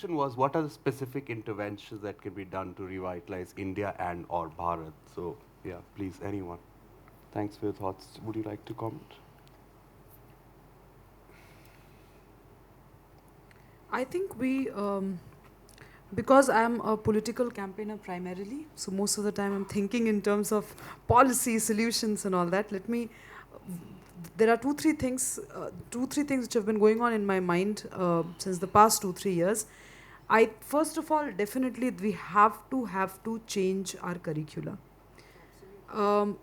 question was, what are the specific interventions that can be done to revitalize India and or Bharat? So, yeah, please, anyone. Thanks for your thoughts. Would you like to comment? I think because I'm a political campaigner primarily, so most of the time I'm thinking in terms of policy solutions and all that. There are two, three things which have been going on in my mind since the past 2, 3 years. First of all, definitely we have to change our curricula.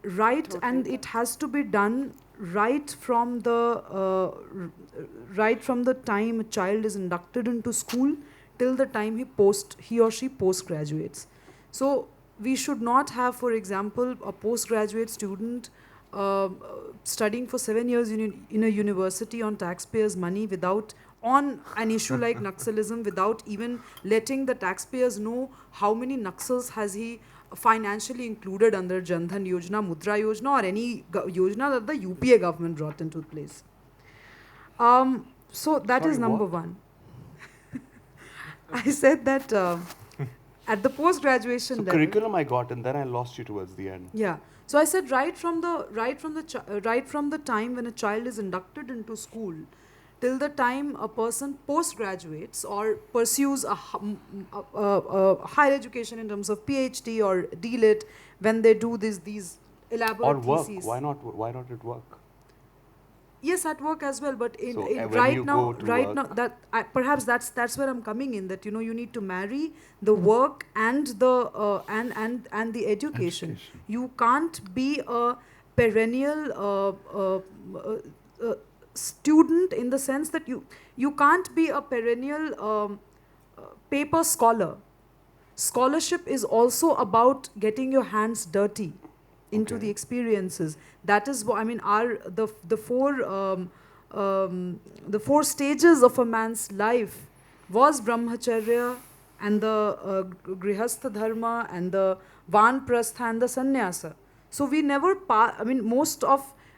Right, and it has to be done right from the time a child is inducted into school till the time he or she post graduates. So we should not have, for example, a postgraduate student studying for 7 years in a university on taxpayers' money without on an issue like Naxalism, without even letting the taxpayers know how many Naxals has he financially included under Jan Dhan Yojana, Mudra Yojana, or any Yojana that the UPA government brought into place. So that Sorry, is number what? one. I said that at the post-graduation So level. curriculum I got, and then I lost you towards the end. Yeah. So I said right from the time when a child is inducted into school till the time a person post graduates or pursues a higher education in terms of PhD or DLit, when they do these elaborate Or work. theses. Why not at work? Yes, at work as well, but So, when right you now, go to work- that perhaps that's where I'm coming in. That you need to marry the work and the education. You can't be a perennial student in the sense that you can't be a perennial paper scholar. Scholarship is also about getting your hands dirty into Okay. the experiences. That is what I mean. The four stages of a man's life was brahmacharya and the grihastha dharma and the vanprastha and the sannyasa. So we never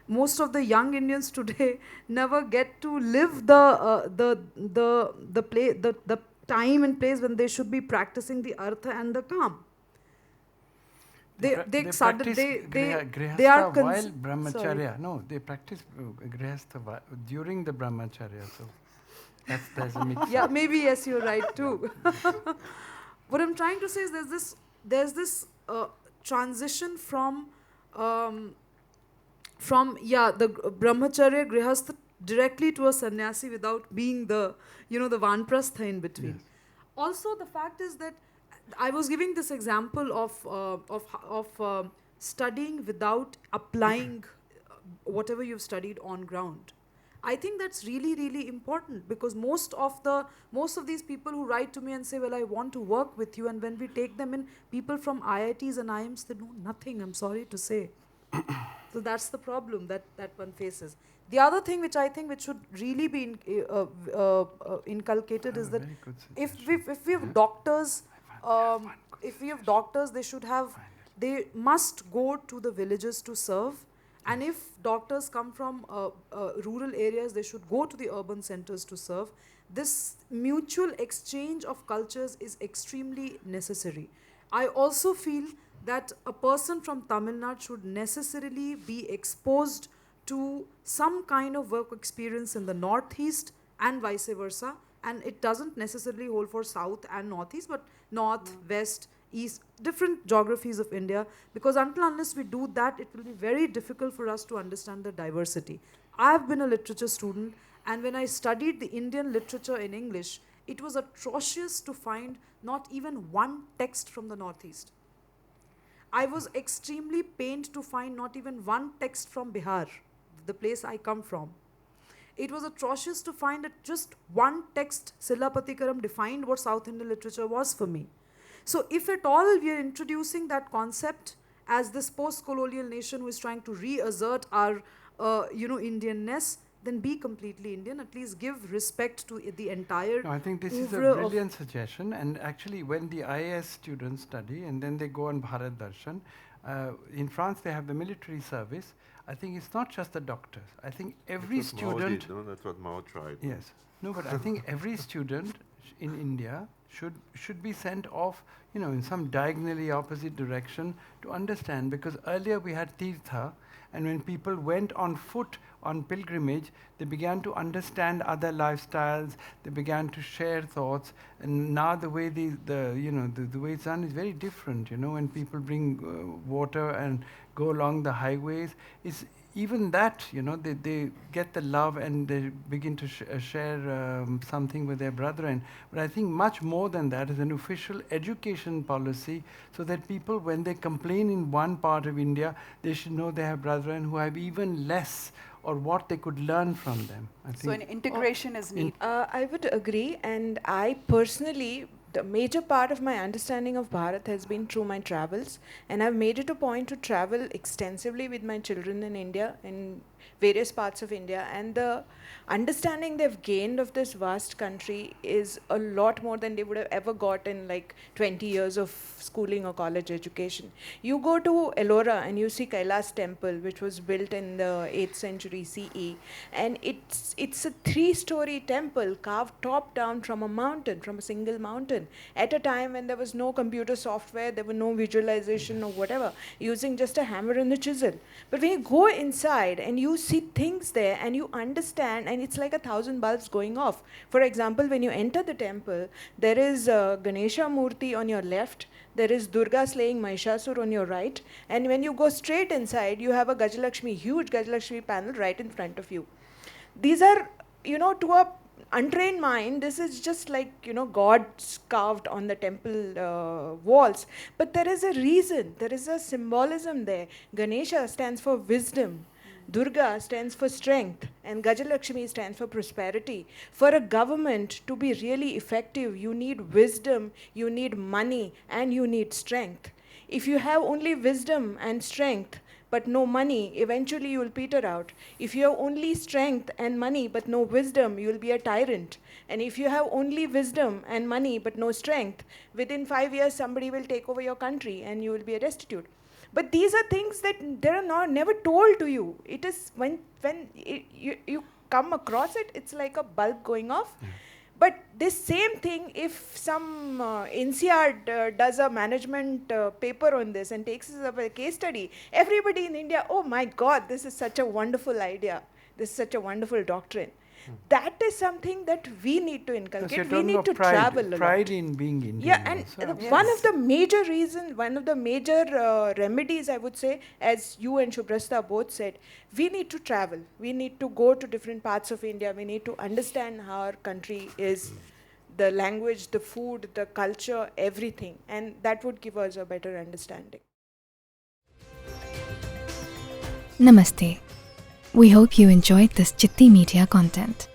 most of the young Indians today never get to live the time and place when they should be practicing the artha and the kam. They practice are grihastha while brahmacharya. No, they practice grihastha during the brahmacharya. So there's a mix. Yeah, maybe yes, you're right too. What I'm trying to say is there's this transition from the brahmacharya grihastha directly to a sannyasi without being the vanprastha in between. Yes. Also, the fact is that I was giving this example of studying without applying whatever you've studied on ground. I think that's really, really important, because most of these people who write to me and say, well, I want to work with you, and when we take them in, people from IITs and IIMs, they know nothing, I'm sorry to say. So that's the problem that one faces. The other thing which I think which should really be inculcated is that if we have doctors, they must go to the villages to serve. And if doctors come from rural areas, they should go to the urban centers to serve. This mutual exchange of cultures is extremely necessary. I also feel that a person from Tamil Nadu should necessarily be exposed to some kind of work experience in the northeast and vice versa. And it doesn't necessarily hold for south and northeast, but north, west, east, different geographies of India, because unless we do that, it will be very difficult for us to understand the diversity. I have been a literature student, and when I studied the Indian literature in English, it was atrocious to find not even one text from the northeast. I was extremely pained to find not even one text from Bihar, the place I come from. It was atrocious to find that just one text, Silapatikaram, defined what South Indian literature was for me. So if at all we are introducing that concept as this post-colonial nation who is trying to reassert our Indianness, then be completely Indian. At least give respect to the entire. No, I think this is a brilliant suggestion. And actually, when the IAS students study and then they go on Bharat Darshan, in France they have the military service. I think it's not just the doctors. I think every student. That's what Mao tried. Yes. No, but I think every student in India should be sent off, in some diagonally opposite direction to understand, because earlier we had Tirtha, and when people went on foot on pilgrimage, they began to understand other lifestyles, they began to share thoughts, and now the way the way it's done is very different. When people bring water and go along the highways, it's even that, they get the love and they begin to share something with their brethren. But I think much more than that is an official education policy, so that people, when they complain in one part of India, they should know they have brethren who have even less, or what they could learn from them. I think So an integration is needed. I would agree, and I personally, the major part of my understanding of Bharat has been through my travels, and I've made it a point to travel extensively with my children in India, in various parts of India, and the understanding they've gained of this vast country is a lot more than they would have ever got in like 20 years of schooling or college education. You go to Ellora and you see Kailas temple, which was built in the 8th century CE, and it's a 3-story temple carved top down from a mountain, from a single mountain, at a time when there was no computer software, there were no visualization or whatever, using just a hammer and a chisel. But when you go inside and you see things there and you understand, and it's like 1,000 bulbs going off. For example, when you enter the temple, there is Ganesha Murti on your left, there is Durga slaying Mahishasur on your right, and when you go straight inside, you have a Gajalakshmi, huge Gajalakshmi panel right in front of you. These are, to a untrained mind, this is just like, gods carved on the temple walls. But there is a reason, there is a symbolism there. Ganesha stands for wisdom, Durga stands for strength, and Gajalakshmi stands for prosperity. For a government to be really effective, you need wisdom, you need money, and you need strength. If you have only wisdom and strength, but no money, eventually you will peter out. If you have only strength and money, but no wisdom, you will be a tyrant. And if you have only wisdom and money, but no strength, within 5 years, somebody will take over your country and you will be destitute. But these are things that they are never told to you. It is when you come across it, it's like a bulb going off. Yeah. But this same thing, if some NCR does a management paper on this and takes this up as a case study, everybody in India, oh my God, this is such a wonderful idea. This is such a wonderful doctrine. That is something that we need to inculcate. We need to travel a lot. Pride in being Indian. Yeah, and one of the major reasons, one of the major remedies, I would say, as you and Shubrasta both said, we need to travel. We need to go to different parts of India. We need to understand how our country is, the language, the food, the culture, everything. And that would give us a better understanding. Namaste. We hope you enjoyed this Chitti Media content.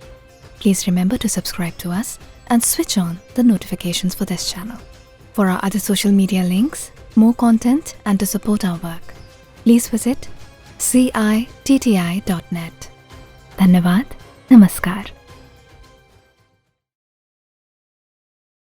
Please remember to subscribe to us and switch on the notifications for this channel. For our other social media links, more content, and to support our work, please visit citti.net. Dhanyavad. Namaskar.